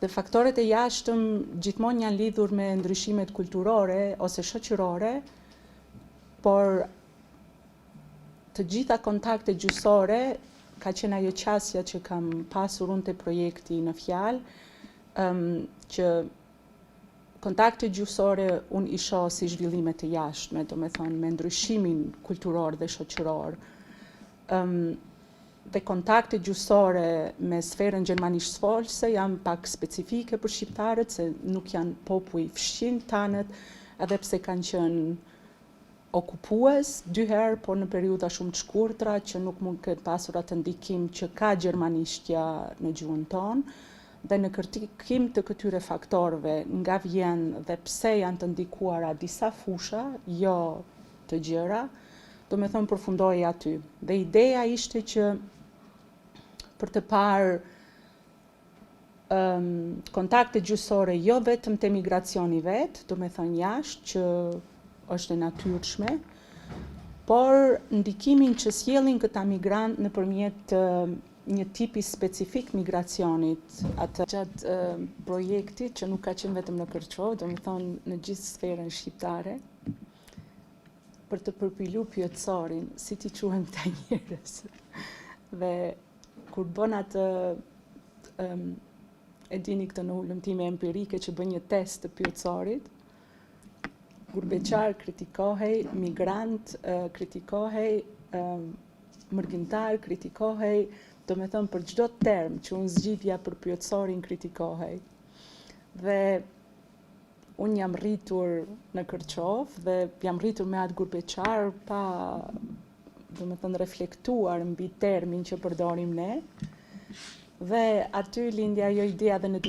Dhe faktorët e jashtëm gjithmonë janë lidhur me ndryshimet kulturore ose shoqërore, por të gjitha kontakte gjysore, ka qenë ajo qasja që kam pasur unë te projekti në fjalë, që kontakte gjysore unë i shoh si zhvillime të jashtme, do me thonë me ndryshimin kulturor dhe shoqëror. Dhe kontakte gjysore me sferën gjermanishtëfolse janë pak specifike për shqiptarët, se nuk janë popull fshin tanët, edhe pse kanë qenë okupues 2 herë, por në periudha shumë të shkurtra që nuk mund këtë pasur atë ndikim që ka gjermanishtja në gjuhën tonë, dhe në kërkikim të këtyre faktorëve nga vjen dhe pse janë të ndikuara disa fusha, jo të gjëra, do me thonë përfundoj aty. Dhe ideja ishte që për të parë kontakte gjysore jo vetëm te migracioni vetë, do me thonë jashtë, që është e natyrshme, por ndikimin që sjellin këta migrant nëpërmjet një tipi specifik migracionit, atë gjatë projektit që nuk ka qenë vetëm në Kërçov, do me thonë në gjithë sferën shqiptare, për të përpilu pyetësorin, si ti quhen këta njerëz. Dhe kur bën atë, e dini këtë në ullëmtime empirike që bën një test të pyetësorit, gurbeqar kritikohej, migrant kritikohej, mërgjimtar kritikohej, do me thënë për çdo term që unë zgjidhja për pyetësorin kritikohej. Dhe unë jam rritur në Kërçov dhe jam rritur me atë gurbeqar pa, do me thënë, reflektuar mbi termin që përdorim ne. Dhe aty lindi ajo idea dhe në